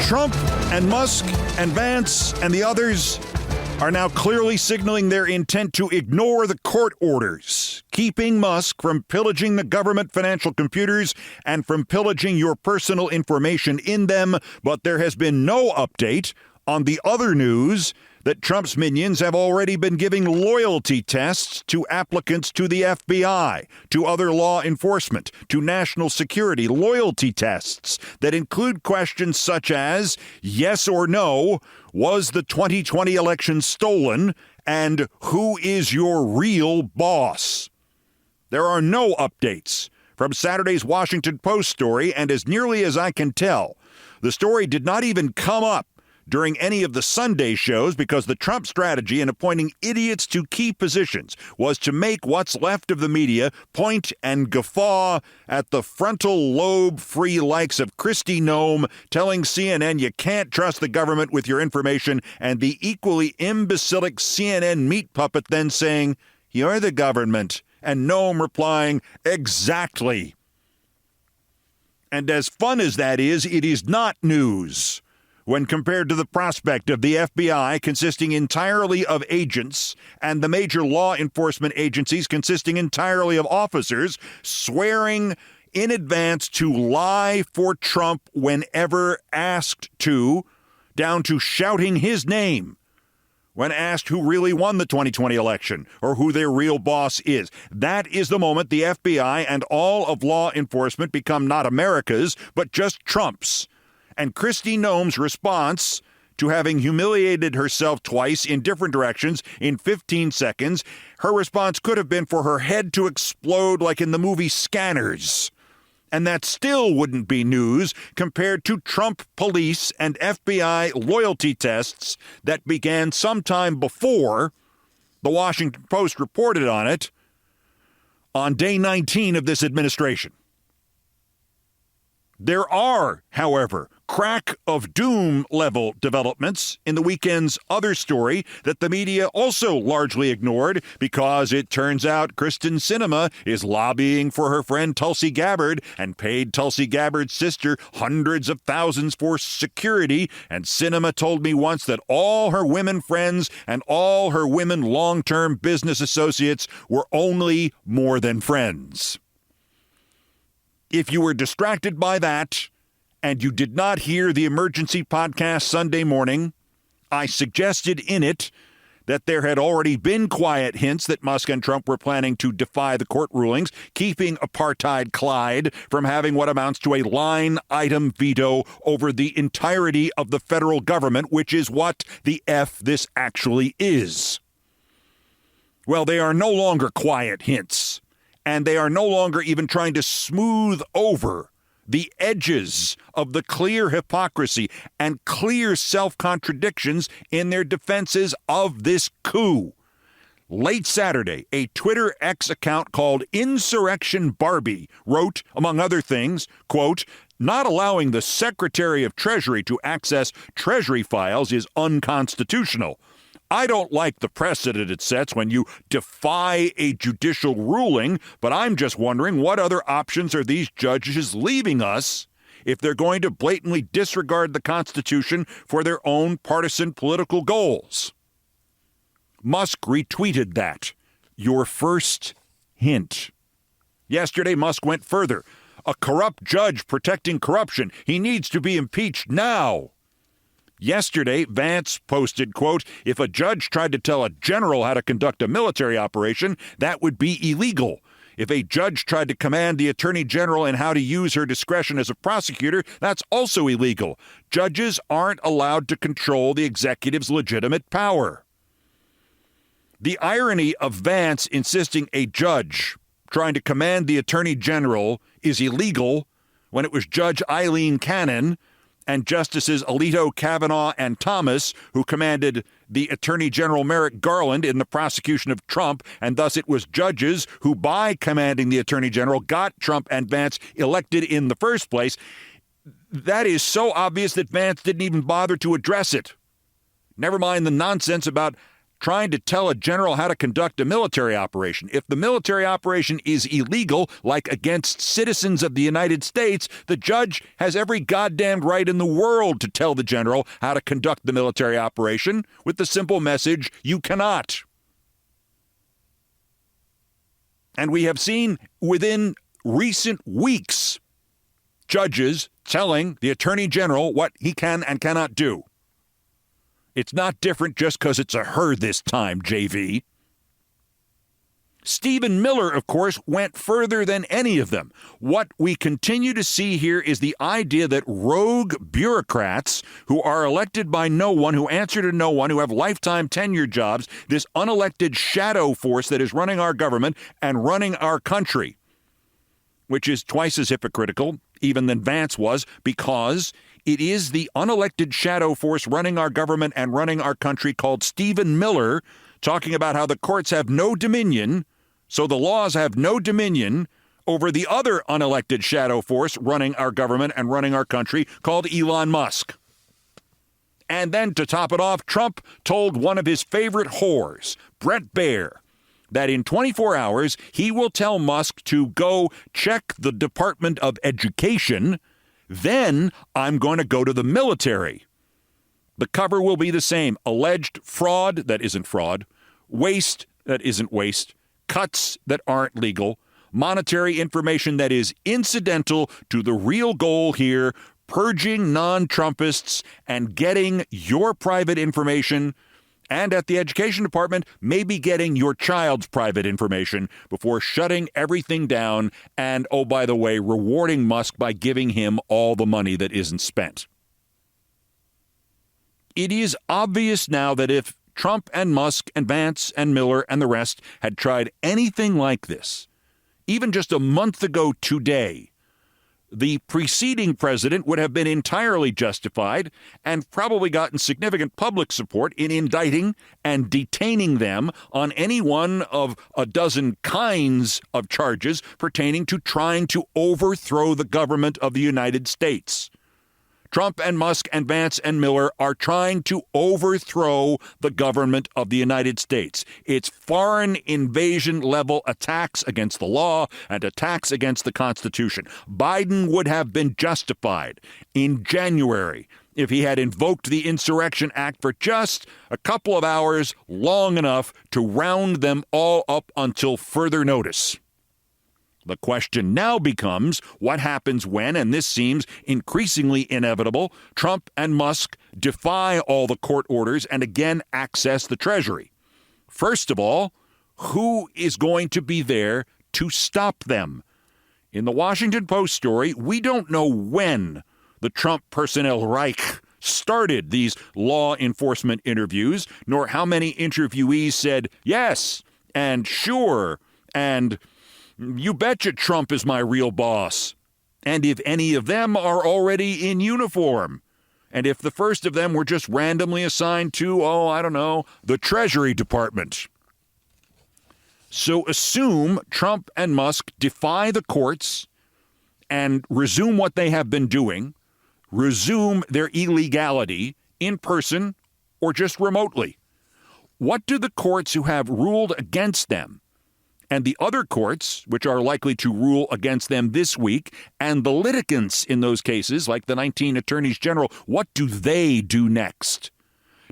Trump and Musk and Vance and the others are now clearly signaling their intent to ignore the court orders, keeping Musk from pillaging the government financial computers and from pillaging your personal information in them. But there has been no update on the other news that Trump's minions have already been giving loyalty tests to applicants to the FBI, to other law enforcement, to national security, loyalty tests that include questions such as, yes or no, was the 2020 election stolen, and who is your real boss? There are no updates from Saturday's Washington Post story, and as nearly as I can tell, the story did not even come up during any of the Sunday shows because the Trump strategy in appointing idiots to key positions was to make what's left of the media point and guffaw at the frontal lobe-free likes of Kristi Noem telling CNN you can't trust the government with your information, and the equally imbecilic CNN meat puppet then saying, "You're the government," and Noem replying, "Exactly." And as fun as that is, it is not news when compared to the prospect of the FBI consisting entirely of agents and the major law enforcement agencies consisting entirely of officers swearing in advance to lie for Trump whenever asked to, down to shouting his name when asked who really won the 2020 election or who their real boss is. That is the moment the FBI and all of law enforcement become not America's, but just Trump's. And Kristi Noem's response to having humiliated herself twice in different directions in 15 seconds, her response could have been for her head to explode like in the movie Scanners. And that still wouldn't be news compared to Trump police and FBI loyalty tests that began sometime before the Washington Post reported on it on day 19 of this administration. There are, however, crack of doom level developments in the weekend's other story that the media also largely ignored because it turns out Kyrsten Sinema is lobbying for her friend Tulsi Gabbard and paid Tulsi Gabbard's sister hundreds of thousands for security. And Sinema told me once that all her women friends and all her women long-term business associates were only more than friends. If you were distracted by that and you did not hear the emergency podcast Sunday morning, I suggested in it that there had already been quiet hints that Musk and Trump were planning to defy the court rulings, keeping apartheid Clyde from having what amounts to a line-item veto over the entirety of the federal government, which is what the F this actually is. Well, they are no longer quiet hints. And they are no longer even trying to smooth over the edges of the clear hypocrisy and clear self-contradictions in their defenses of this coup. Late Saturday, a Twitter X account called Insurrection Barbie wrote, among other things, quote, "Not allowing the Secretary of Treasury to access Treasury files is unconstitutional. I don't like the precedent it sets when you defy a judicial ruling, but I'm just wondering what other options are these judges leaving us if they're going to blatantly disregard the Constitution for their own partisan political goals." Musk retweeted that. Your first hint. Yesterday, Musk went further. A corrupt judge protecting corruption. He needs to be impeached now. Yesterday, Vance posted, quote, "If a judge tried to tell a general how to conduct a military operation, that would be illegal. If a judge tried to command the attorney general in how to use her discretion as a prosecutor, that's also illegal. Judges aren't allowed to control the executive's legitimate power." The irony of Vance insisting a judge trying to command the attorney general is illegal when it was Judge Eileen Cannon and Justices Alito, Kavanaugh, and Thomas who commanded the Attorney General Merrick Garland in the prosecution of Trump, and thus it was judges who, by commanding the Attorney General, got Trump and Vance elected in the first place. That is so obvious that Vance didn't even bother to address it. Never mind the nonsense about trying to tell a general how to conduct a military operation. If the military operation is illegal, like against citizens of the United States, the judge has every goddamn right in the world to tell the general how to conduct the military operation with the simple message, you cannot. And we have seen within recent weeks judges telling the attorney general what he can and cannot do. It's not different just because it's a her this time, JV. Stephen Miller, of course, went further than any of them. What we continue to see here is the idea that rogue bureaucrats who are elected by no one, who answer to no one, who have lifetime tenure jobs, this unelected shadow force that is running our government and running our country, which is twice as hypocritical even than Vance was, because it is the unelected shadow force running our government and running our country called Stephen Miller, talking about how the courts have no dominion, so the laws have no dominion over the other unelected shadow force running our government and running our country called Elon Musk. And then to top it off, Trump told one of his favorite whores, Brett Baier, that in 24 hours, he will tell Musk to go check the Department of Education. Then I'm going to go to the military. The cover will be the same. Alleged fraud that isn't fraud, waste that isn't waste, cuts that aren't legal, monetary information that is incidental to the real goal here, purging non-Trumpists and getting your private information, and at the Education Department, maybe getting your child's private information before shutting everything down and, oh, by the way, rewarding Musk by giving him all the money that isn't spent. It is obvious now that if Trump and Musk and Vance and Miller and the rest had tried anything like this, even just a month ago today, the preceding president would have been entirely justified and probably gotten significant public support in indicting and detaining them on any one of a dozen kinds of charges pertaining to trying to overthrow the government of the United States. Trump and Musk and Vance and Miller are trying to overthrow the government of the United States. It's foreign invasion level attacks against the law and attacks against the Constitution. Biden would have been justified in January if he had invoked the Insurrection Act for just a couple of hours long enough to round them all up until further notice. The question now becomes what happens when, and this seems increasingly inevitable, Trump and Musk defy all the court orders and again access the Treasury. First of all, who is going to be there to stop them? In the Washington Post story, we don't know when the Trump personnel Reich started these law enforcement interviews, nor how many interviewees said yes and sure and you betcha Trump is my real boss. And if any of them are already in uniform. And if the first of them were just randomly assigned to, the Treasury Department. So assume Trump and Musk defy the courts and resume what they have been doing, resume their illegality in person or just remotely. What do the courts who have ruled against them and the other courts, which are likely to rule against them this week, and the litigants in those cases, like the 19 attorneys general, what do they do next?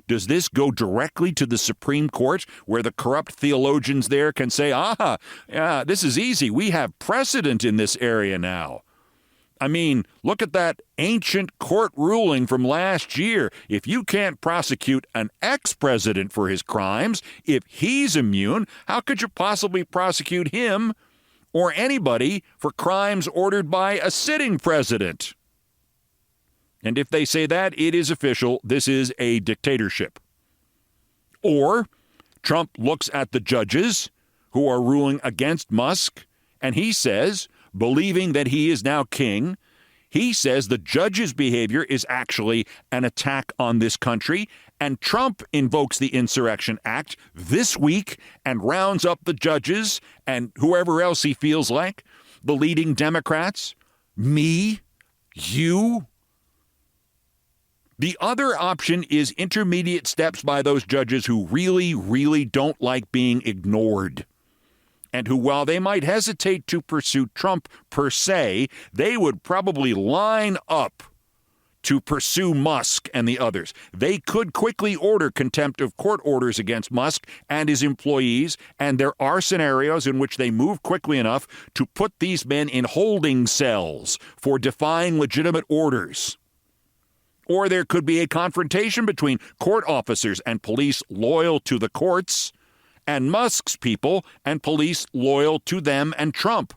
Does this go directly to the Supreme Court, where the corrupt theologians there can say, this is easy. We have precedent in this area now. I mean, look at that ancient court ruling from last year. If you can't prosecute an ex-president for his crimes, if he's immune, how could you possibly prosecute him or anybody for crimes ordered by a sitting president? And if they say that, it is official. This is a dictatorship. Or Trump looks at the judges who are ruling against Musk, and he says, believing that he is now king, he says the judge's behavior is actually an attack on this country, and Trump invokes the Insurrection Act this week and rounds up the judges and whoever else he feels like, the leading Democrats, me, you, The other option is intermediate steps by those judges who really, really don't like being ignored, and who, while they might hesitate to pursue Trump per se, they would probably line up to pursue Musk and the others. They could quickly order contempt of court orders against Musk and his employees, and there are scenarios in which they move quickly enough to put these men in holding cells for defying legitimate orders. Or there could be a confrontation between court officers and police loyal to the courts and Musk's people and police loyal to them and Trump.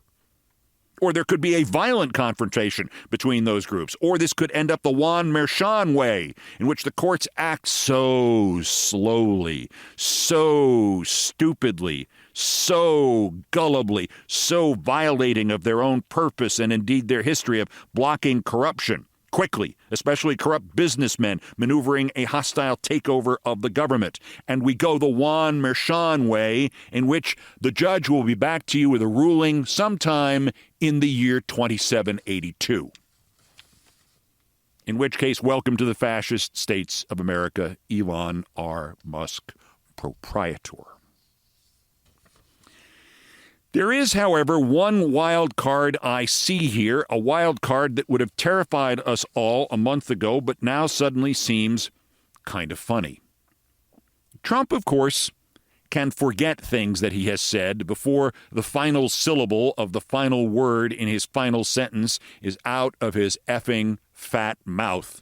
Or there could be a violent confrontation between those groups. Or this could end up the Juan Merchan way, in which the courts act so slowly, so stupidly, so gullibly, so violating of their own purpose and indeed their history of blocking corruption. Quickly, especially corrupt businessmen maneuvering a hostile takeover of the government. And we go the Juan Merchan way, in which the judge will be back to you with a ruling sometime in the year 2782. In which case, welcome to the fascist states of America, Elon R. Musk, proprietor. There is, however, one wild card I see here, a wild card that would have terrified us all a month ago, but now suddenly seems kind of funny. Trump, of course, can forget things that he has said before the final syllable of the final word in his final sentence is out of his effing fat mouth.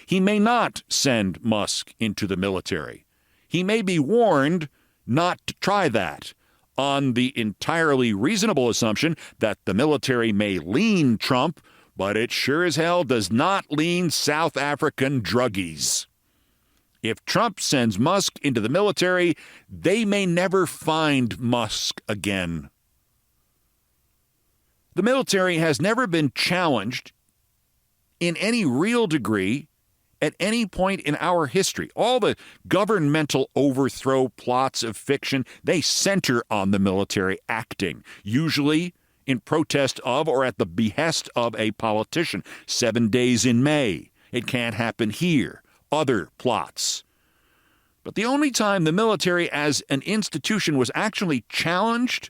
He may not send Musk into the military. He may be warned not to try that, on the entirely reasonable assumption that the military may lean Trump, but it sure as hell does not lean South African druggies. If Trump sends Musk into the military, they may never find Musk again. The military has never been challenged in any real degree at any point in our history. All the governmental overthrow plots of fiction, they center on the military acting, usually in protest of or at the behest of a politician. 7 days in May. It can't happen here. Other plots. But the only time the military as an institution was actually challenged,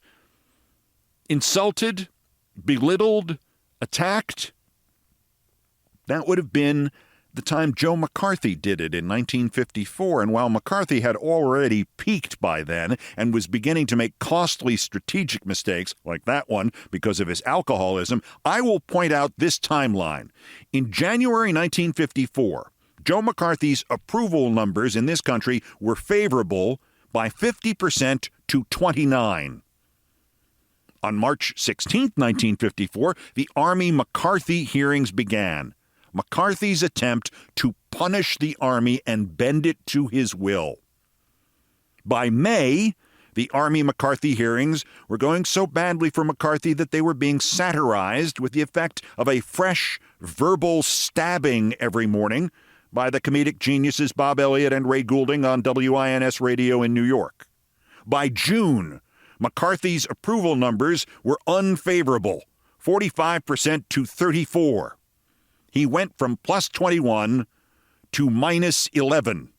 insulted, belittled, attacked, that would have been the time Joe McCarthy did it in 1954. And while McCarthy had already peaked by then and was beginning to make costly strategic mistakes like that one because of his alcoholism, I will point out this timeline. In January 1954, Joe McCarthy's approval numbers in this country were favorable by 50% to 29%. On March 16, 1954, the Army McCarthy hearings began. McCarthy's attempt to punish the Army and bend it to his will. By May, the Army McCarthy hearings were going so badly for McCarthy that they were being satirized with the effect of a fresh verbal stabbing every morning by the comedic geniuses Bob Elliott and Ray Goulding on WINS Radio in New York. By June, McCarthy's approval numbers were unfavorable, 45% to 34%. He went from plus 21 to minus 11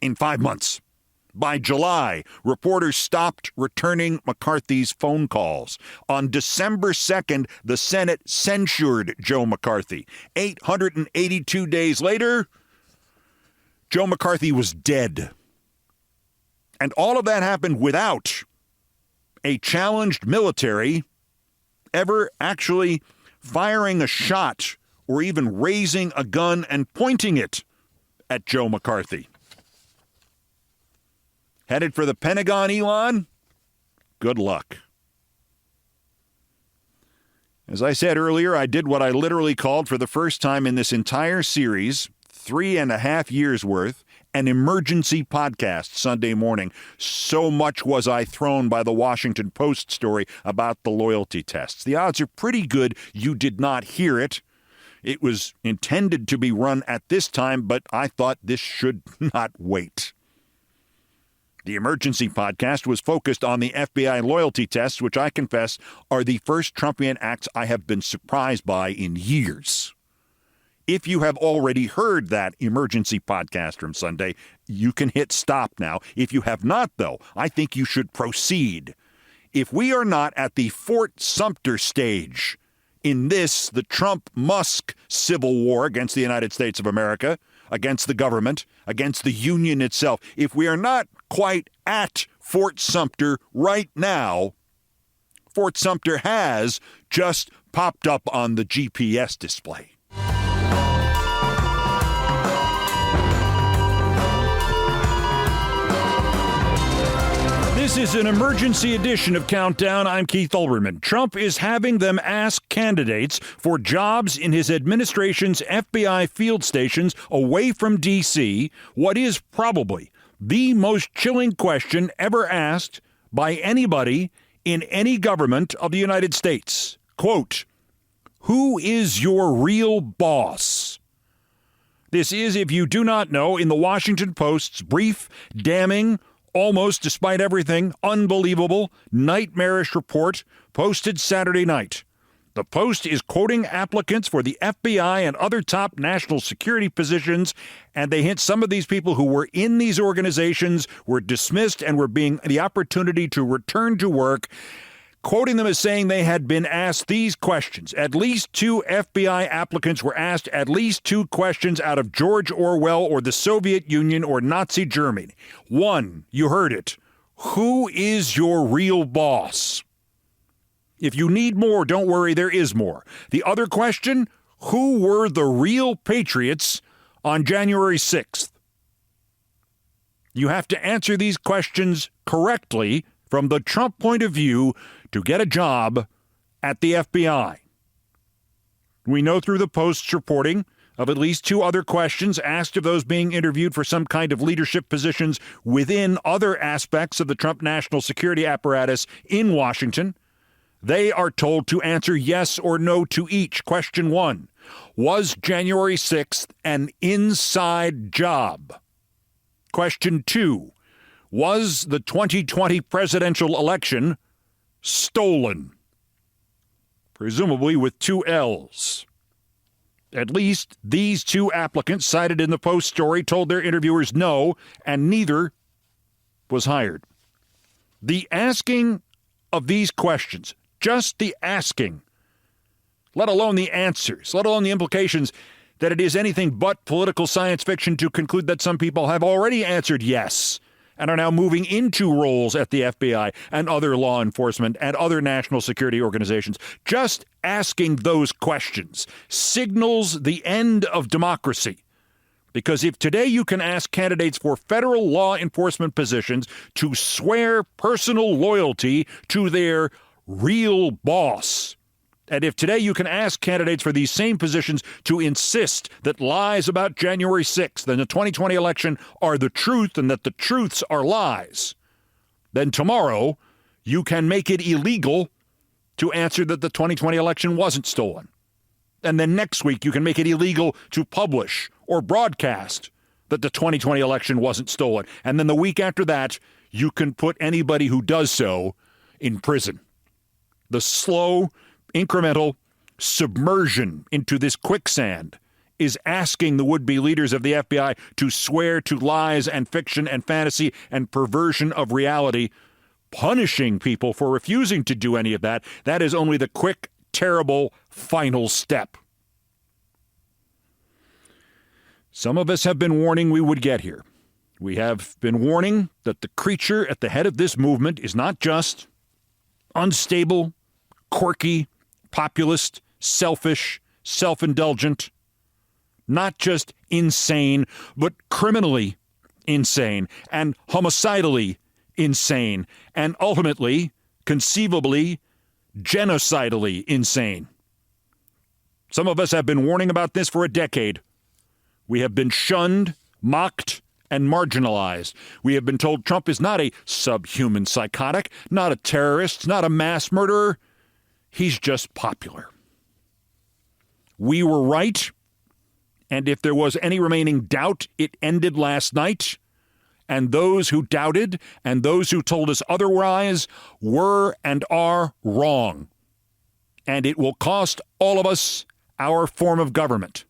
in 5 months. By July, reporters stopped returning McCarthy's phone calls. On December 2nd, the Senate censured Joe McCarthy. 882 days later, Joe McCarthy was dead. And all of that happened without a challenged military ever actually firing a shot or even raising a gun and pointing it at Joe McCarthy. Headed for the Pentagon, Elon? Good luck. As I said earlier, I did what I literally called for the first time in this entire series, 3.5 years worth, an emergency podcast Sunday morning. So much was I thrown by the Washington Post story about the loyalty tests. The odds are pretty good you did not hear it. It was intended to be run at this time, but I thought this should not wait. The emergency podcast was focused on the FBI loyalty tests, which I confess are the first Trumpian acts I have been surprised by in years. If you have already heard that emergency podcast from Sunday, you can hit stop now. If you have not, though, I think you should proceed. If we are not at the Fort Sumter stage in this, the Trump-Musk civil war against the United States of America, against the government, against the Union itself, if we are not quite at Fort Sumter right now, Fort Sumter has just popped up on the GPS display. This is an emergency edition of Countdown. I'm Keith Olbermann. Trump is having them ask candidates for jobs in his administration's FBI field stations away from D.C. what is probably the most chilling question ever asked by anybody in any government of the United States. Quote, who is your real boss? This is, if you do not know, in the Washington Post's brief, damning, almost, despite everything, unbelievable, nightmarish report posted Saturday night. The Post is quoting applicants for the FBI and other top national security positions, and they hint some of these people who were in these organizations were dismissed and were being the opportunity to return to work, quoting them as saying they had been asked these questions. At least 2 FBI applicants were asked at least 2 questions out of George Orwell or the Soviet Union or Nazi Germany. 1, you heard it. Who is your real boss? If you need more, don't worry, there is more. The other question, who were the real patriots on January 6th? You have to answer these questions correctly from the Trump point of view to get a job at the FBI. We know through the Post's reporting of at least 2 other questions asked of those being interviewed for some kind of leadership positions within other aspects of the Trump national security apparatus in Washington. They are told to answer yes or no to each. Question 1, was January 6th an inside job? Question 2, was the 2020 presidential election stolen? Presumably with 2 L's. At least these 2 applicants cited in the Post story told their interviewers no, and neither was hired. The asking of these questions, just the asking, let alone the answers, let alone the implications that it is anything but political science fiction to conclude that some people have already answered yes and are now moving into roles at the FBI and other law enforcement and other national security organizations. Just asking those questions signals the end of democracy. Because if today you can ask candidates for federal law enforcement positions to swear personal loyalty to their real boss, and if today you can ask candidates for these same positions to insist that lies about January 6th and the 2020 election are the truth and that the truths are lies, then tomorrow you can make it illegal to answer that the 2020 election wasn't stolen. And then next week you can make it illegal to publish or broadcast that the 2020 election wasn't stolen. And then the week after that, you can put anybody who does so in prison. The slow, incremental submersion into this quicksand is asking the would-be leaders of the FBI to swear to lies and fiction and fantasy and perversion of reality, punishing people for refusing to do any of that. That is only the quick, terrible, final step. Some of us have been warning we would get here. We have been warning that the creature at the head of this movement is not just unstable, quirky, populist, selfish, self-indulgent, not just insane, but criminally insane and homicidally insane and ultimately, conceivably, genocidally insane. Some of us have been warning about this for a decade. We have been shunned, mocked, and marginalized. We have been told Trump is not a subhuman psychotic, not a terrorist, not a mass murderer. He's just popular. We were right, and if there was any remaining doubt, it ended last night. And those who doubted and those who told us otherwise were and are wrong. And it will cost all of us our form of government.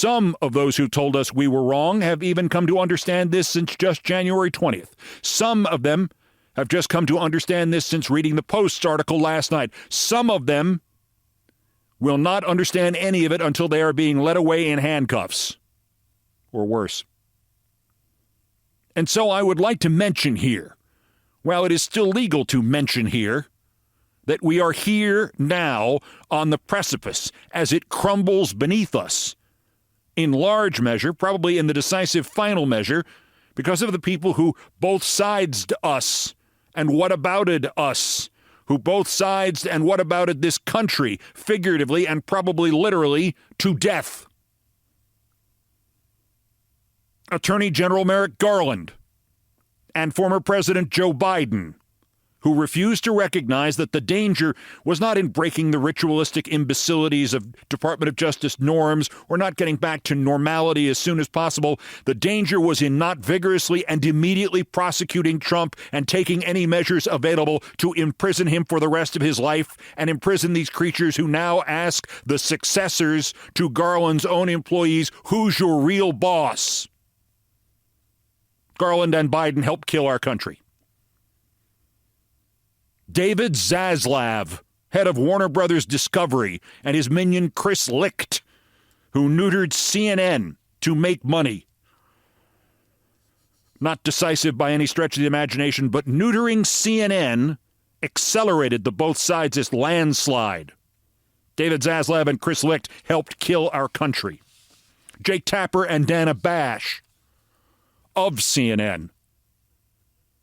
Some of those who told us we were wrong have even come to understand this since just January 20th. Some of them have just come to understand this since reading the Post's article last night. Some of them will not understand any of it until they are being led away in handcuffs, or worse. And so I would like to mention here, while it is still legal to mention here, that we are here now on the precipice as it crumbles beneath us, in large measure, probably in the decisive final measure, because of the people who both sidesed us and whatabouted us, who both sides and whatabouted this country, figuratively and probably literally, to death. Attorney General Merrick Garland and former President Joe Biden, who refused to recognize that the danger was not in breaking the ritualistic imbecilities of Department of Justice norms or not getting back to normality as soon as possible. The danger was in not vigorously and immediately prosecuting Trump and taking any measures available to imprison him for the rest of his life and imprison these creatures who now ask the successors to Garland's own employees, who's your real boss? Garland and Biden helped kill our country. David Zaslav, head of Warner Brothers Discovery, and his minion Chris Licht, who neutered CNN to make money. Not decisive by any stretch of the imagination, but neutering CNN accelerated the both sides' landslide. David Zaslav and Chris Licht helped kill our country. Jake Tapper and Dana Bash of CNN,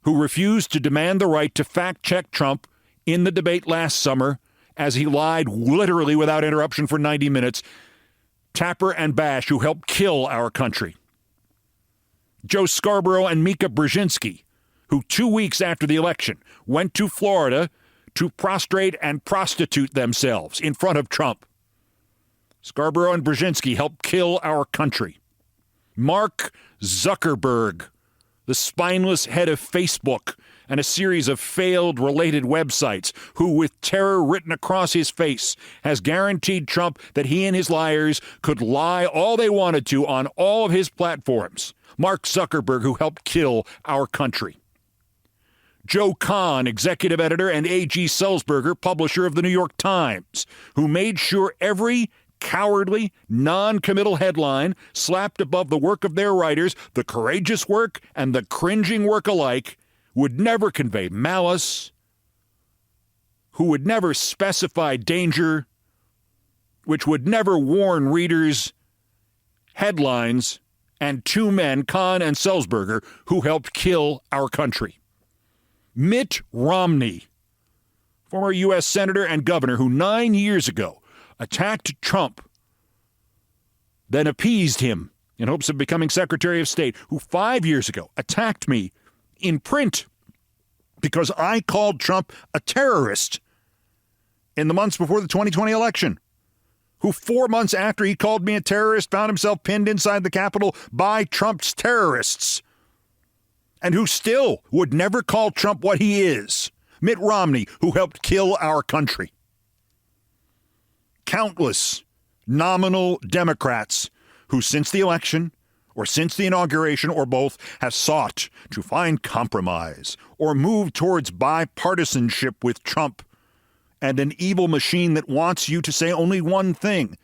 who refused to demand the right to fact-check Trump in the debate last summer as he lied literally without interruption for 90 minutes. Tapper and Bash, who helped kill our country. Joe Scarborough and Mika Brzezinski, who 2 weeks after the election went to Florida to prostrate and prostitute themselves in front of Trump. Scarborough and Brzezinski helped kill our country. Mark Zuckerberg, the spineless head of Facebook and a series of failed related websites, who, with terror written across his face, has guaranteed Trump that he and his liars could lie all they wanted to on all of his platforms. Mark Zuckerberg, who helped kill our country. Joe Kahn, executive editor, and A.G. Sulzberger, publisher of the New York Times, who made sure every cowardly, non-committal headline slapped above the work of their writers, the courageous work and the cringing work alike, would never convey malice, who would never specify danger, which would never warn readers, headlines, and two men, Kahn and Sulzberger, who helped kill our country. Mitt Romney, former U.S. Senator and governor, who 9 years ago attacked Trump, then appeased him in hopes of becoming Secretary of State, who 5 years ago attacked me in print because I called Trump a terrorist in the months before the 2020 election, who 4 months after he called me a terrorist found himself pinned inside the Capitol by Trump's terrorists, and who still would never call Trump what he is. Mitt Romney, who helped kill our country. Countless nominal Democrats who, since the election or since the inauguration or both, have sought to find compromise or move towards bipartisanship with Trump and an evil machine that wants you to say only one thing.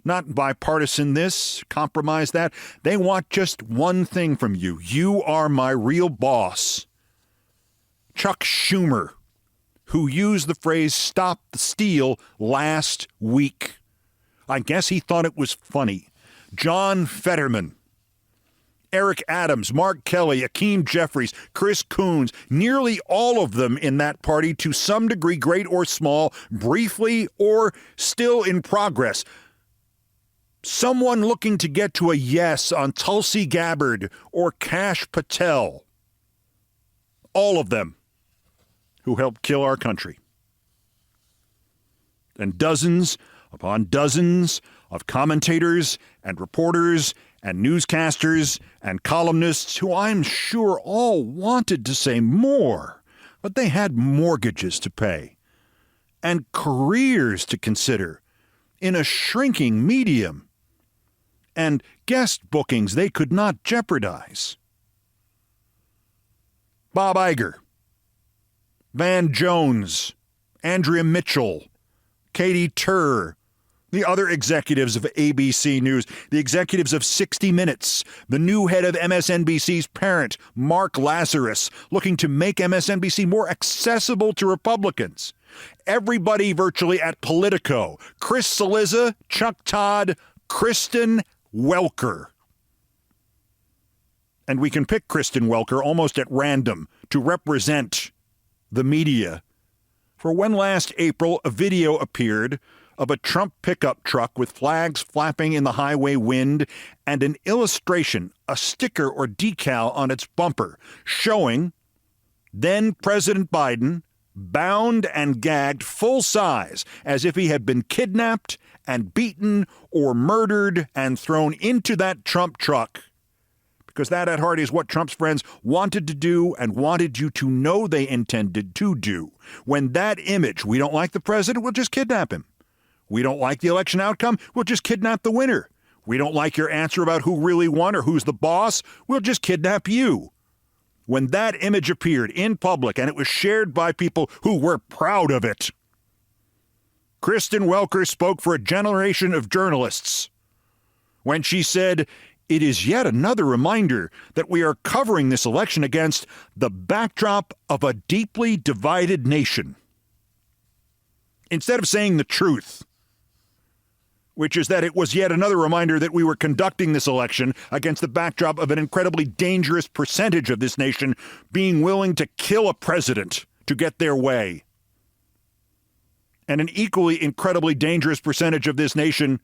Not bipartisan this, compromise that. They want just one thing from you. You are my real boss. Chuck Schumer, who used the phrase "stop the steal" last week. I guess he thought it was funny. John Fetterman, Eric Adams, Mark Kelly, Akeem Jeffries, Chris Coons, nearly all of them in that party to some degree, great or small, briefly or still in progress. Someone looking to get to a yes on Tulsi Gabbard or Kash Patel. All of them who helped kill our country. And dozens upon dozens of commentators and reporters and newscasters and columnists who I'm sure all wanted to say more, but they had mortgages to pay and careers to consider in a shrinking medium and guest bookings they could not jeopardize. Bob Iger, Van Jones, Andrea Mitchell, Katie Tur, the other executives of ABC News, the executives of 60 Minutes, the new head of MSNBC's parent, Mark Lazarus, looking to make MSNBC more accessible to Republicans. Everybody virtually at Politico, Chris Cillizza, Chuck Todd, Kristen Welker. And we can pick Kristen Welker almost at random to represent the media. For when last April a video appeared of a Trump pickup truck with flags flapping in the highway wind and an illustration, a sticker or decal on its bumper showing then President Biden bound and gagged full size as if he had been kidnapped and beaten or murdered and thrown into that Trump truck. Because that, at heart, is what Trump's friends wanted to do and wanted you to know they intended to do. When that image, we don't like the president, we'll just kidnap him. We don't like the election outcome, we'll just kidnap the winner. We don't like your answer about who really won or who's the boss, we'll just kidnap you. When that image appeared in public and it was shared by people who were proud of it, Kristen Welker spoke for a generation of journalists when she said, "It is yet another reminder that we are covering this election against the backdrop of a deeply divided nation." Instead of saying the truth, which is that it was yet another reminder that we were conducting this election against the backdrop of an incredibly dangerous percentage of this nation being willing to kill a president to get their way. And an equally incredibly dangerous percentage of this nation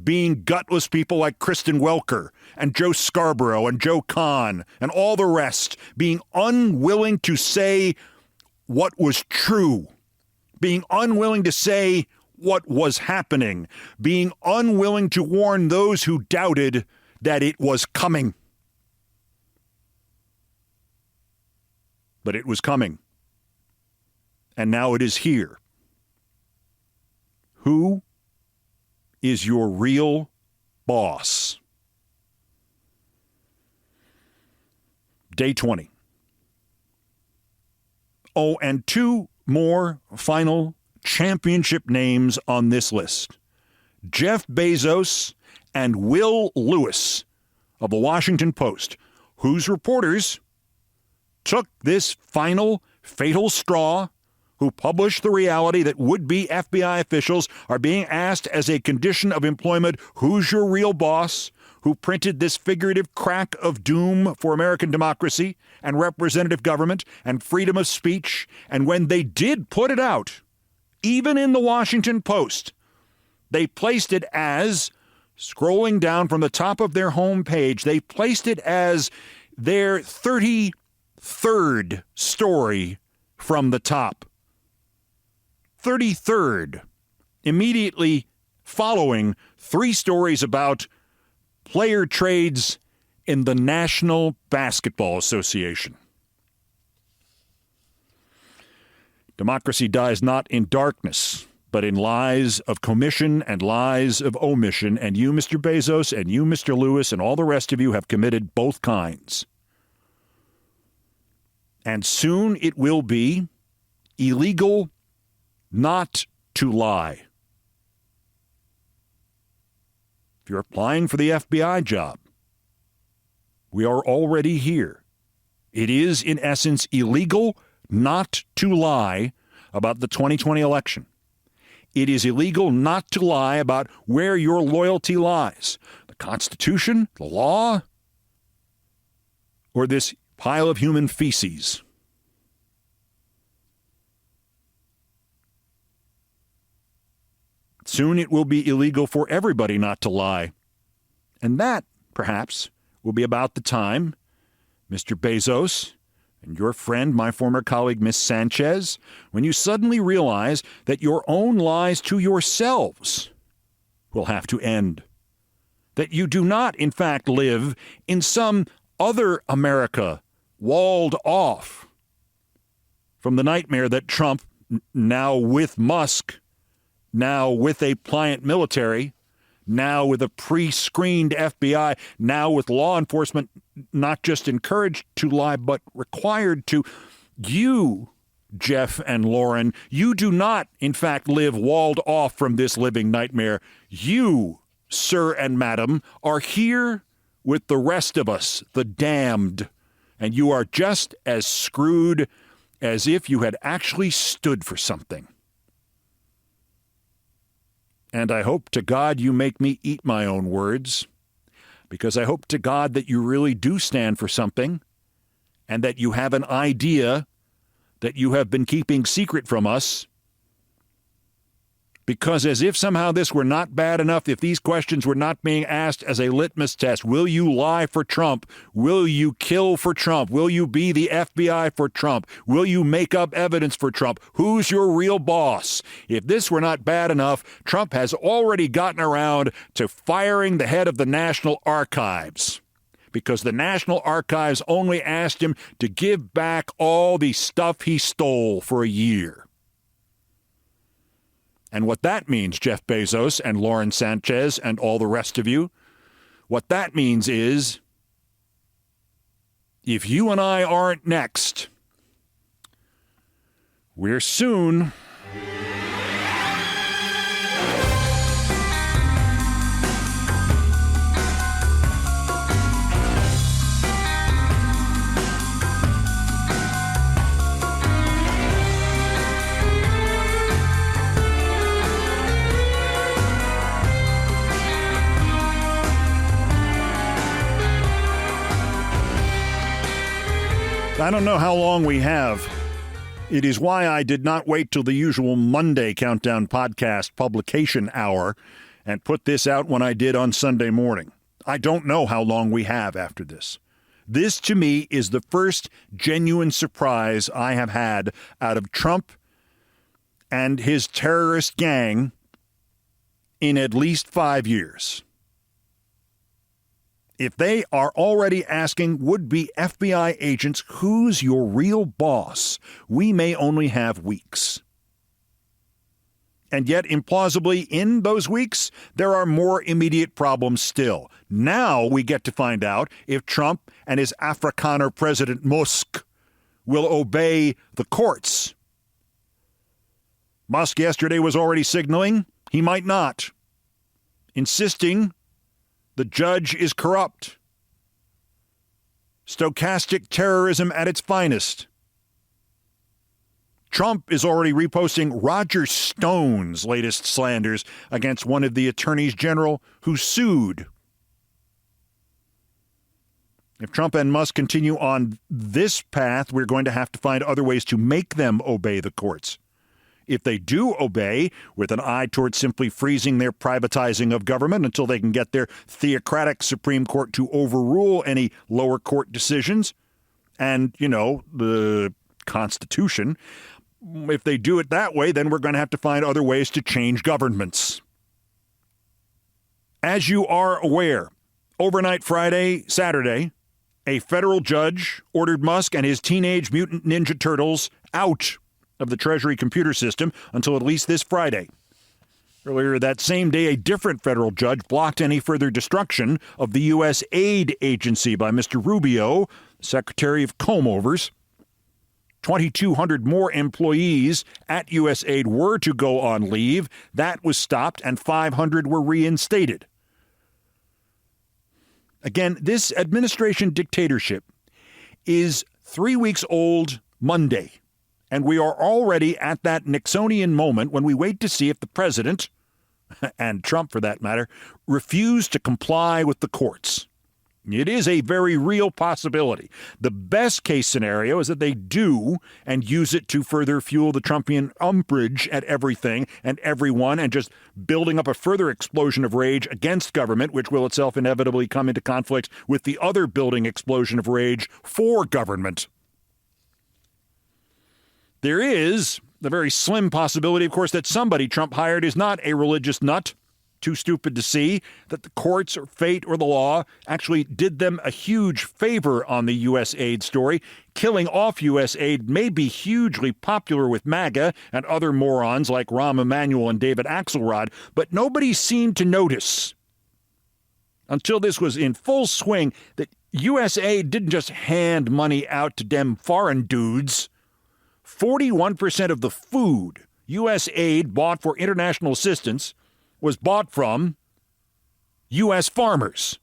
being gutless people like Kristen Welker and Joe Scarborough and Joe Kahn and all the rest, being unwilling to say what was true, being unwilling to say what was happening, being unwilling to warn those who doubted that it was coming. But it was coming. And now it is here. Who is your real boss? Day 20. Oh, and two more final championship names on this list. Jeff Bezos and Will Lewis of the Washington Post, whose reporters took this final fatal straw, who published the reality that would-be FBI officials are being asked as a condition of employment, who's your real boss, who printed this figurative crack of doom for American democracy and representative government and freedom of speech. And when they did put it out, even in the Washington Post, they placed it as, scrolling down from the top of their homepage, they placed it as their 33rd story from the top. 33rd, immediately following 3 stories about player trades in the National Basketball Association. Democracy dies not in darkness, but in lies of commission and lies of omission. And you, Mr. Bezos, and you, Mr. Lewis, and all the rest of you have committed both kinds. And soon it will be illegal not to lie. If you're applying for the FBI job, we are already here. It is, in essence, illegal not to lie about the 2020 election. It is illegal not to lie about where your loyalty lies. The Constitution, the law, or this pile of human feces. Soon it will be illegal for everybody not to lie. And that, perhaps, will be about the time, Mr. Bezos and your friend, my former colleague, Miss Sanchez, when you suddenly realize that your own lies to yourselves will have to end. That you do not, in fact, live in some other America walled off from the nightmare that Trump, now with Musk, now with a pliant military, now with a pre-screened FBI, now with law enforcement not just encouraged to lie, but required to. You, Jeff and Lauren, you do not, in fact, live walled off from this living nightmare. You, sir and madam, are here with the rest of us, the damned, and you are just as screwed as if you had actually stood for something. And I hope to God you make me eat my own words, because I hope to God that you really do stand for something and that you have an idea that you have been keeping secret from us. Because as if somehow this were not bad enough, if these questions were not being asked as a litmus test, will you lie for Trump? Will you kill for Trump? Will you be the FBI for Trump? Will you make up evidence for Trump? Who's your real boss? If this were not bad enough, Trump has already gotten around to firing the head of the National Archives, because the National Archives only asked him to give back all the stuff he stole for a year. And what that means, Jeff Bezos and Lauren Sanchez and all the rest of you, what that means is, if you and I aren't next, we're soon. I don't know how long we have. It is why I did not wait till the usual Monday Countdown podcast publication hour and put this out when I did on Sunday morning. I don't know how long we have after this. This, to me, is the first genuine surprise I have had out of Trump and his terrorist gang in at least 5 years. If they are already asking would-be FBI agents, who's your real boss, we may only have weeks. And yet, implausibly, in those weeks, there are more immediate problems still. Now we get to find out if Trump and his Afrikaner President Musk will obey the courts. Musk yesterday was already signaling he might not, insisting the judge is corrupt. Stochastic terrorism at its finest. Trump is already reposting Roger Stone's latest slanders against one of the attorneys general who sued. If Trump and Musk continue on this path, we're going to have to find other ways to make them obey the courts. If they do obey, with an eye toward simply freezing their privatizing of government until they can get their theocratic Supreme Court to overrule any lower court decisions and, the Constitution, if they do it that way, then we're going to have to find other ways to change governments. As you are aware, overnight Saturday, a federal judge ordered Musk and his Teenage Mutant Ninja Turtles out of the Treasury computer system until at least this Friday. Earlier that same day, a different federal judge blocked any further destruction of the U.S. aid agency by Mr. Rubio, Secretary of Comb-Overs. 2,200 more employees at USAID were to go on leave. That was stopped, and 500 were reinstated. Again, this administration dictatorship is 3 weeks old Monday. And we are already at that Nixonian moment when we wait to see if the president, and Trump for that matter, refuse to comply with the courts. It is a very real possibility. The best case scenario is that they do and use it to further fuel the Trumpian umbrage at everything and everyone and just building up a further explosion of rage against government, which will itself inevitably come into conflict with the other building explosion of rage for government. There is the very slim possibility, of course, that somebody Trump hired is not a religious nut, too stupid to see, that the courts or fate or the law actually did them a huge favor on the USAID story. Killing off USAID may be hugely popular with MAGA and other morons like Rahm Emanuel and David Axelrod, but nobody seemed to notice until this was in full swing, that USAID didn't just hand money out to dem foreign dudes. 41% of the food USAID bought for international assistance was bought from U.S. farmers.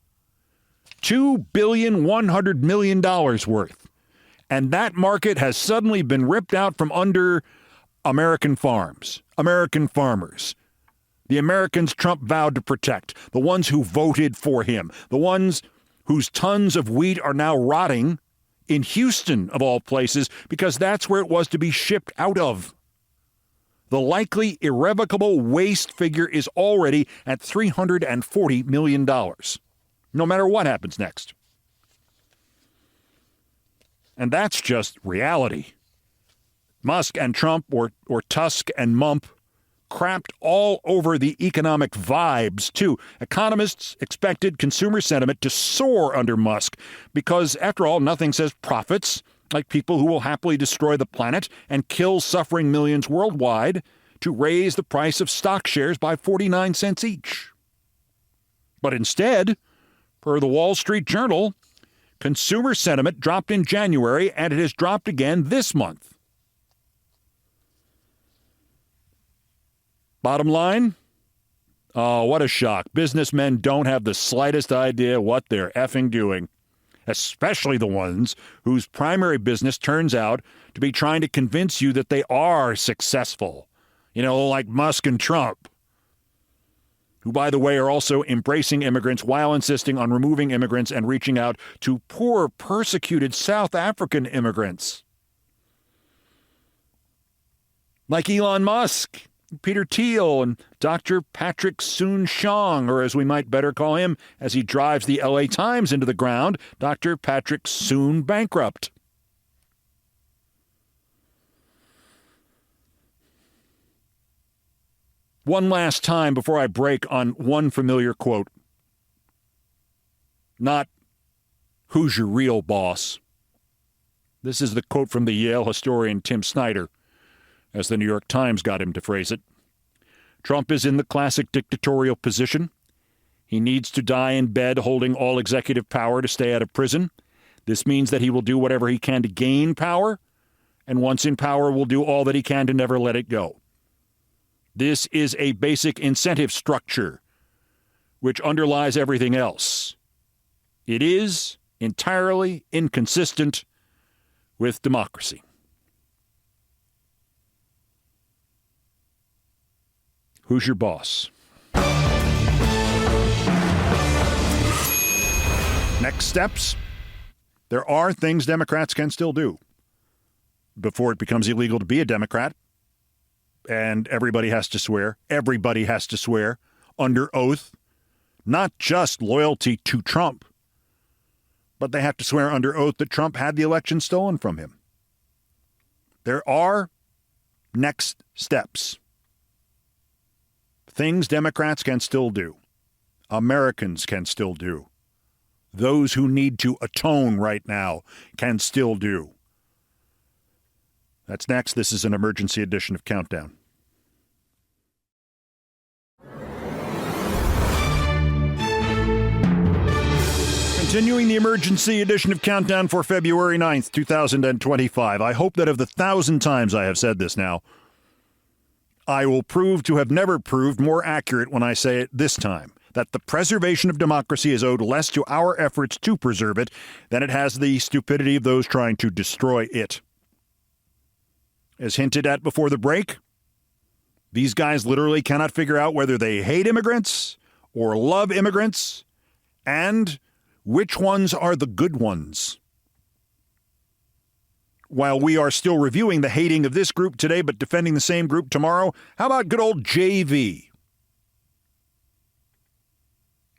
$2.1 billion worth. And that market has suddenly been ripped out from under American farms, American farmers. The Americans Trump vowed to protect, the ones who voted for him, the ones whose tons of wheat are now rotting in Houston, of all places, because that's where it was to be shipped out of. The likely irrevocable waste figure is already at $340 million, no matter what happens next. And that's just reality. Musk and Trump, or Tusk and Mump, crapped all over the economic vibes, too. Economists expected consumer sentiment to soar under Musk because, after all, nothing says profits like people who will happily destroy the planet and kill suffering millions worldwide to raise the price of stock shares by 49 cents each. But instead, per the Wall Street Journal, consumer sentiment dropped in January, and it has dropped again this month. Bottom line, oh, what a shock. Businessmen don't have the slightest idea what they're effing doing, especially the ones whose primary business turns out to be trying to convince you that they are successful. Like Musk and Trump, who, by the way, are also embracing immigrants while insisting on removing immigrants and reaching out to poor, persecuted South African immigrants. Like Elon Musk, Peter Thiel, and Dr. Patrick Soon-Shiong, or as we might better call him, as he drives the LA Times into the ground, Dr. Patrick Soon Bankrupt. One last time before I break on one familiar quote. Not, "Who's your real boss?" This is the quote from the Yale historian Tim Snyder, as the New York Times got him to phrase it. Trump is in the classic dictatorial position. He needs to die in bed holding all executive power to stay out of prison. This means that he will do whatever he can to gain power, and once in power will do all that he can to never let it go. This is a basic incentive structure which underlies everything else. It is entirely inconsistent with democracy. Who's your boss? Next steps. There are things Democrats can still do before it becomes illegal to be a Democrat. And everybody has to swear. Everybody has to swear under oath, not just loyalty to Trump, but they have to swear under oath that Trump had the election stolen from him. There are next steps. Things Democrats can still do. Americans can still do. Those who need to atone right now can still do. That's next. This is an emergency edition of Countdown. Continuing the emergency edition of Countdown for February 9th, 2025. I hope that of the 1,000 times I have said this now, I will prove to have never proved more accurate when I say it this time, that the preservation of democracy is owed less to our efforts to preserve it than it has the stupidity of those trying to destroy it. As hinted at before the break, these guys literally cannot figure out whether they hate immigrants or love immigrants, and which ones are the good ones. While we are still reviewing the hating of this group today but defending the same group tomorrow, how about good old JV?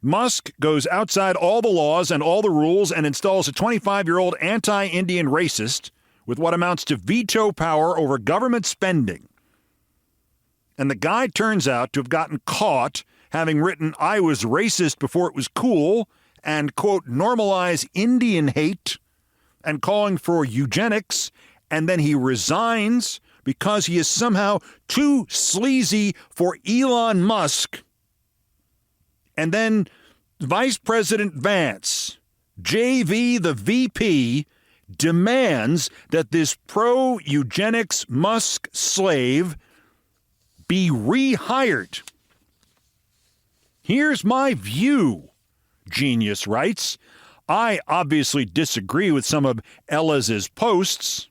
Musk goes outside all the laws and all the rules and installs a 25-year-old anti-Indian racist with what amounts to veto power over government spending. And the guy turns out to have gotten caught having written, "I was racist before it was cool," and, quote, "normalize Indian hate," and calling for eugenics, and then he resigns because he is somehow too sleazy for Elon Musk. And then Vice President Vance, JV the VP, demands that this pro-eugenics Musk slave be rehired. Here's my view, Genius writes. I obviously disagree with some of Ellis's posts,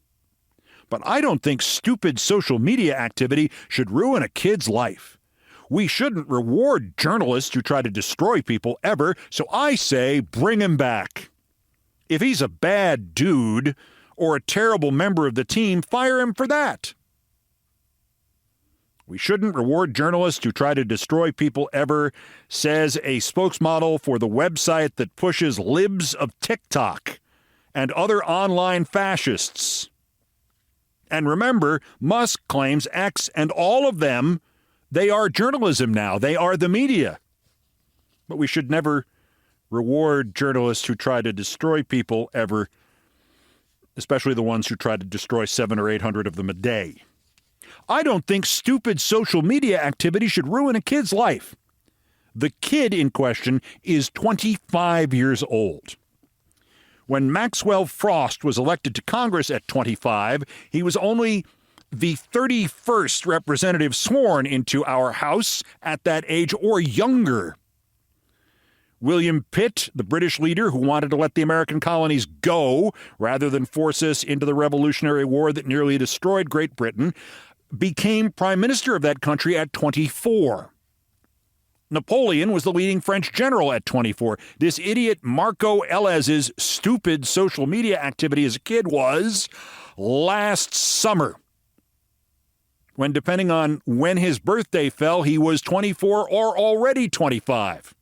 but I don't think stupid social media activity should ruin a kid's life. We shouldn't reward journalists who try to destroy people ever, so I say bring him back. If he's a bad dude or a terrible member of the team, fire him for that. We shouldn't reward journalists who try to destroy people ever, says a spokesmodel for the website that pushes libs of TikTok and other online fascists. And remember, Musk claims X and all of them, they are journalism now. They are the media. But we should never reward journalists who try to destroy people ever, especially the ones who try to destroy 700 or 800 of them a day. I don't think stupid social media activity should ruin a kid's life. The kid in question is 25 years old. When Maxwell Frost was elected to Congress at 25, he was only the 31st representative sworn into our House at that age or younger. William Pitt, the British leader who wanted to let the American colonies go rather than force us into the Revolutionary War that nearly destroyed Great Britain, became prime minister of that country at 24. Napoleon was the leading French general at 24. This idiot Marco Ellis's stupid social media activity as a kid was last summer, when, depending on when his birthday fell, he was 24 or already 25.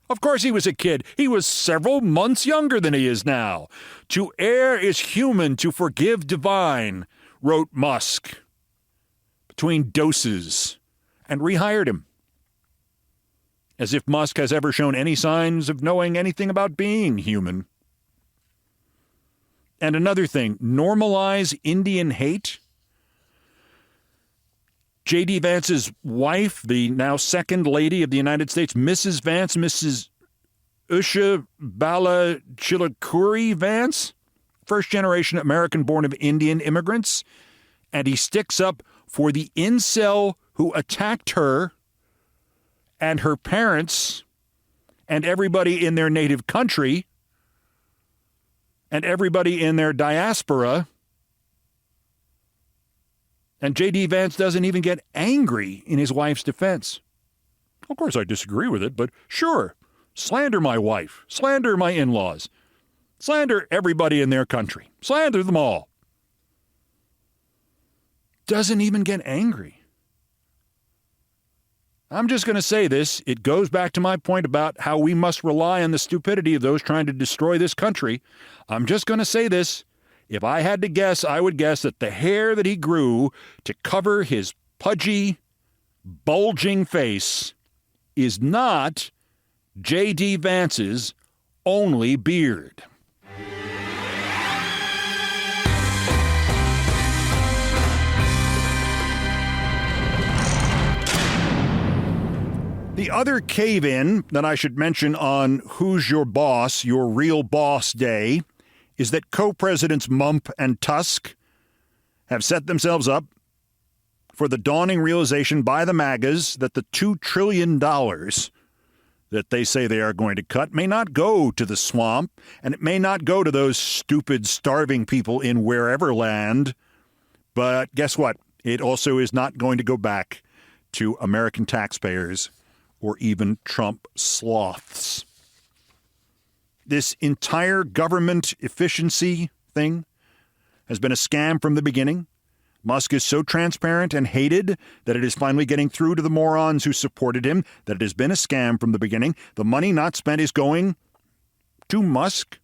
Of course he was a kid. He was several months younger than he is now. To err is human, to forgive divine, wrote Musk between doses, and rehired him. As if Musk has ever shown any signs of knowing anything about being human. And another thing, normalize Indian hate. J.D. Vance's wife, the now second lady of the United States, Mrs. Vance, Mrs. Usha Bala Chilakuri Vance, first-generation American-born of Indian immigrants, and he sticks up for the incel who attacked her and her parents and everybody in their native country and everybody in their diaspora. And J.D. Vance doesn't even get angry in his wife's defense. Of course, I disagree with it, but sure, slander my wife, slander my in-laws, slander everybody in their country, slander them all. Doesn't even get angry. I'm just going to say this. It goes back to my point about how we must rely on the stupidity of those trying to destroy this country. I'm just going to say this. If I had to guess, I would guess that the hair that he grew to cover his pudgy, bulging face is not J.D. Vance's only beard. The other cave-in that I should mention on Who's Your Boss, Your Real Boss Day, is that co-presidents Mump and Tusk have set themselves up for the dawning realization by the MAGAs that the $2 trillion that they say they are going to cut may not go to the swamp, and it may not go to those stupid, starving people in wherever land. But guess what? It also is not going to go back to American taxpayers or even Trump sloths. This entire government efficiency thing has been a scam from the beginning. Musk is so transparent and hated that it is finally getting through to the morons who supported him that it has been a scam from the beginning. The money not spent is going to Musk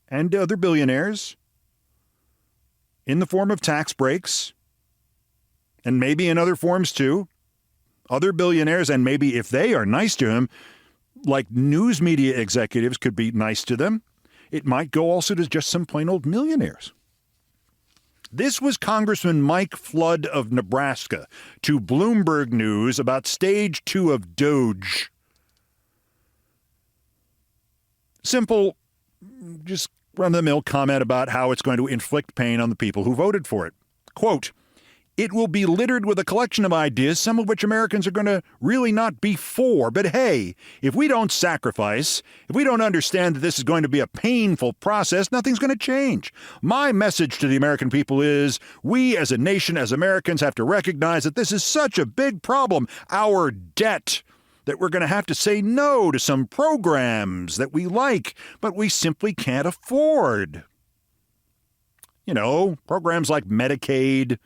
and other billionaires in the form of tax breaks, and maybe in other forms too. Other billionaires, and maybe if they are nice to him, like news media executives could be nice to them, it might go also to just some plain old millionaires. This was Congressman Mike Flood of Nebraska to Bloomberg News about stage 2 of Doge. Simple, just run-of-the-mill comment about how it's going to inflict pain on the people who voted for it. Quote, "It will be littered with a collection of ideas, some of which Americans are going to really not be for. But hey, if we don't sacrifice, if we don't understand that this is going to be a painful process, nothing's going to change. My message to the American people is we as a nation, as Americans, have to recognize that this is such a big problem, our debt, that we're going to have to say no to some programs that we like, but we simply can't afford. You know, programs like Medicaid,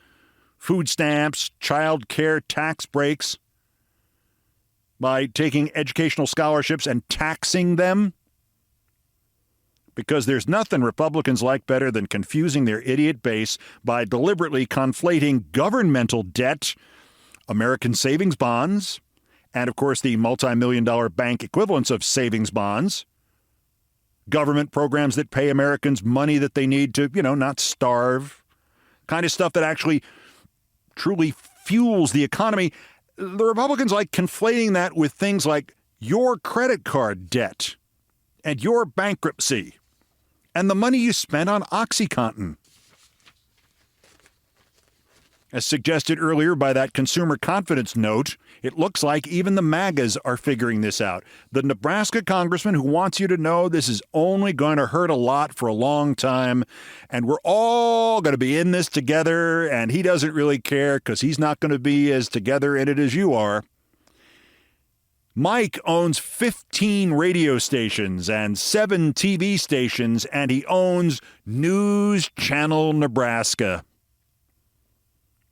food stamps, child care tax breaks, by taking educational scholarships and taxing them. Because there's nothing Republicans like better than confusing their idiot base by deliberately conflating governmental debt, American savings bonds, and, of course, the multi-million-dollar bank equivalents of savings bonds, government programs that pay Americans money that they need to, not starve, kind of stuff that actually truly fuels the economy. The Republicans like conflating that with things like your credit card debt and your bankruptcy and the money you spent on OxyContin. As suggested earlier by that consumer confidence note, it looks like even the MAGAs are figuring this out. The Nebraska congressman who wants you to know this is only going to hurt a lot for a long time, and we're all going to be in this together, and he doesn't really care because he's not going to be as together in it as you are. Mike owns 15 radio stations and 7 TV stations, and he owns News Channel Nebraska.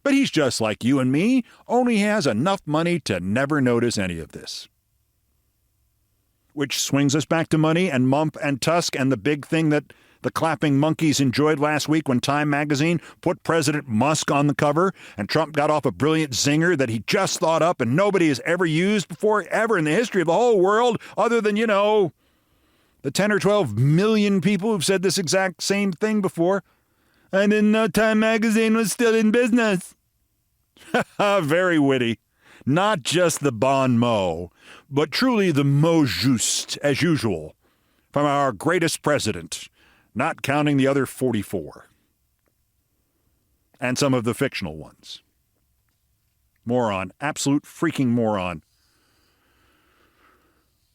But he's just like you and me, only has enough money to never notice any of this. Which swings us back to money and Mump and Tusk and the big thing that the clapping monkeys enjoyed last week when Time magazine put President Musk on the cover and Trump got off a brilliant zinger that he just thought up and nobody has ever used before, ever in the history of the whole world, other than, the 10 or 12 million people who've said this exact same thing before. I didn't know Time magazine was still in business. Very witty. Not just the bon mot, but truly the mot juste, as usual, from our greatest president, not counting the other 44. And some of the fictional ones. Moron. Absolute freaking moron.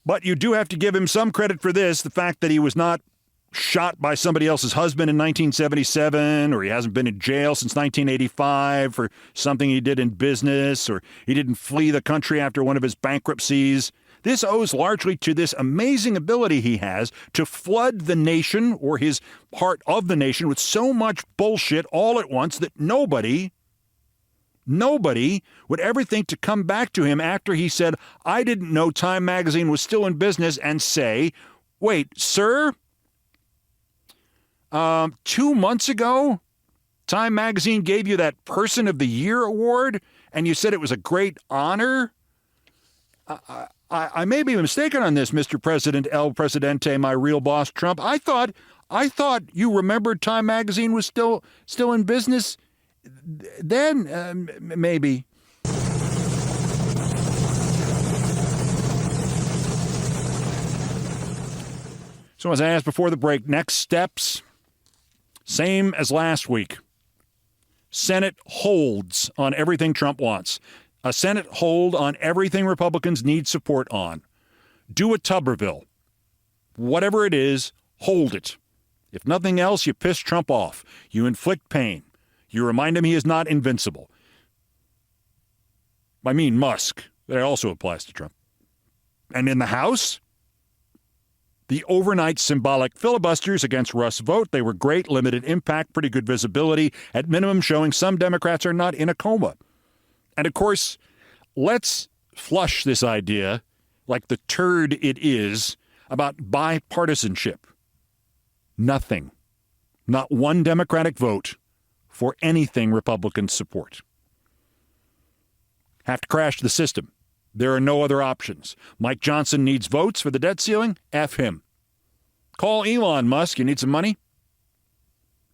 But you do have to give him some credit for this, the fact that he was not shot by somebody else's husband in 1977, or he hasn't been in jail since 1985 for something he did in business, or he didn't flee the country after one of his bankruptcies. This owes largely to this amazing ability he has to flood the nation, or his part of the nation, with so much bullshit all at once that nobody would ever think to come back to him after he said, I didn't know Time magazine was still in business, and say, wait, sir? 2 months ago, Time magazine gave you that Person of the Year award, and you said it was a great honor? I may be mistaken on this, Mr. President, El Presidente, my real boss, Trump. I thought you remembered Time magazine was still in business then, maybe. So as I asked before the break, next steps, same as last week. Senate holds on everything Trump wants. A Senate hold on everything Republicans need support on. Do a Tuberville. Whatever it is, hold it. If nothing else, you piss Trump off. You inflict pain. You remind him he is not invincible. I mean Musk. That also applies to Trump. And in the House, the overnight symbolic filibusters against Russ' vote, they were great, limited impact, pretty good visibility, at minimum showing some Democrats are not in a coma. And, of course, let's flush this idea, like the turd it is, about bipartisanship. Nothing. Not one Democratic vote for anything Republicans support. Have to crash the system. There are no other options. Mike Johnson needs votes for the debt ceiling? F him. Call Elon Musk. You need some money?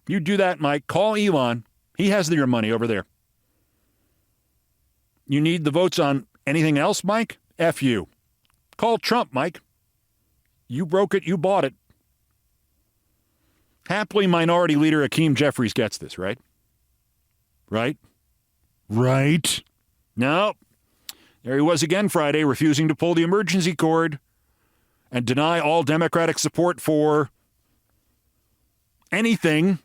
You do that, Mike. Call Elon. He has your money over there. You need the votes on anything else, Mike? F you. Call Trump, Mike. You broke it, you bought it. Happily, Minority Leader Hakeem Jeffries gets this, right? Right? Right? No. There he was again Friday, refusing to pull the emergency cord and deny all Democratic support for anything.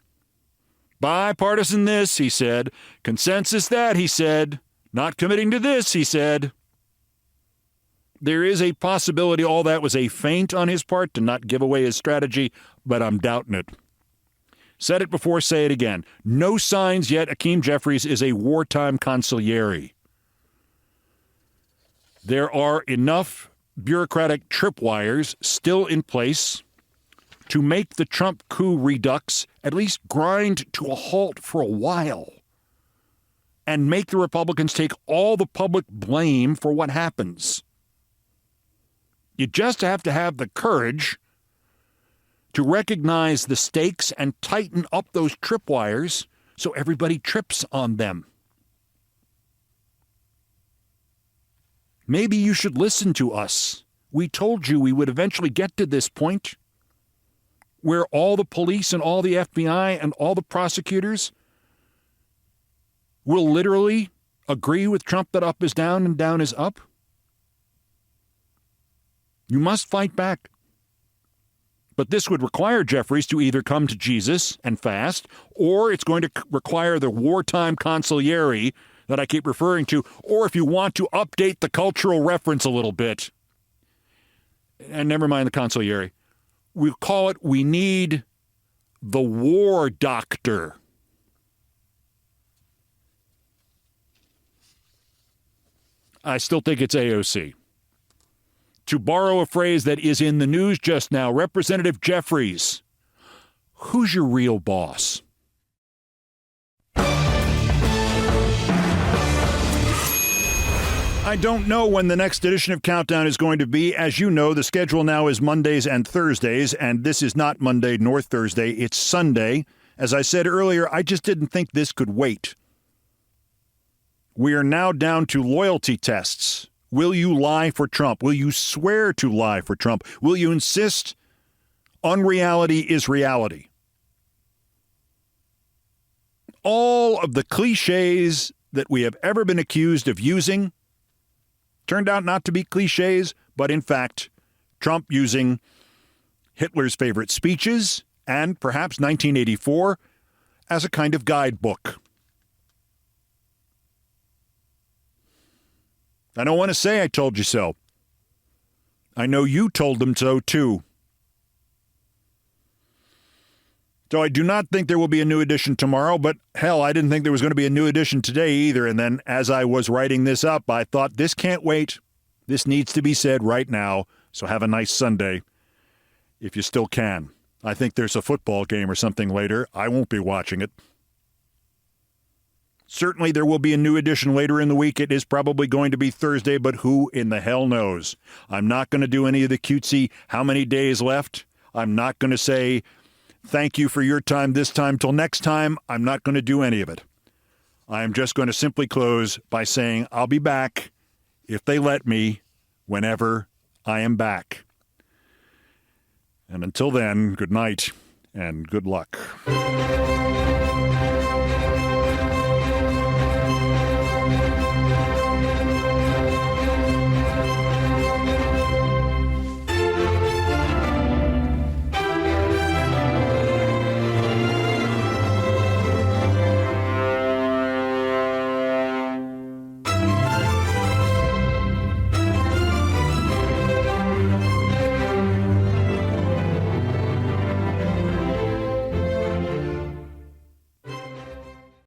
Bipartisan this, he said. Consensus that, he said. Not committing to this, he said. There is a possibility all that was a feint on his part to not give away his strategy, but I'm doubting it. Said it before, say it again. No signs yet Hakeem Jeffries is a wartime consigliere. There are enough bureaucratic tripwires still in place to make the Trump coup redux at least grind to a halt for a while and make the Republicans take all the public blame for what happens. You just have to have the courage to recognize the stakes and tighten up those tripwires so everybody trips on them. Maybe you should listen to us. We told you we would eventually get to this point where all the police and all the FBI and all the prosecutors will literally agree with Trump that up is down and down is up. You must fight back. But this would require Jeffries to either come to Jesus and fast, or it's going to require the wartime consigliere that I keep referring to, or if you want to update the cultural reference a little bit, and never mind the consigliere, we'll call it, we need the war doctor. I still think it's AOC. To borrow a phrase that is in the news just now, Representative Jeffries, who's your real boss? I don't know when the next edition of Countdown is going to be. As you know, the schedule now is Mondays and Thursdays, and this is not Monday nor Thursday. It's Sunday. As I said earlier, I just didn't think this could wait. We are now down to loyalty tests. Will you lie for Trump? Will you swear to lie for Trump? Will you insist unreality is reality? All of the cliches that we have ever been accused of using turned out not to be cliches, but in fact, Trump using Hitler's favorite speeches and perhaps 1984 as a kind of guidebook. I don't want to say I told you so. I know you told them so, too. So I do not think there will be a new edition tomorrow, but hell, I didn't think there was going to be a new edition today either. And then as I was writing this up, I thought, this can't wait. This needs to be said right now. So have a nice Sunday, if you still can. I think there's a football game or something later. I won't be watching it. Certainly there will be a new edition later in the week. It is probably going to be Thursday, but who in the hell knows? I'm not going to do any of the cutesy how many days left. I'm not going to say thank you for your time this time till next time. I'm not going to do any of it. I am just going to simply close by saying I'll be back, if they let me, whenever I am back. And until then, good night and good luck.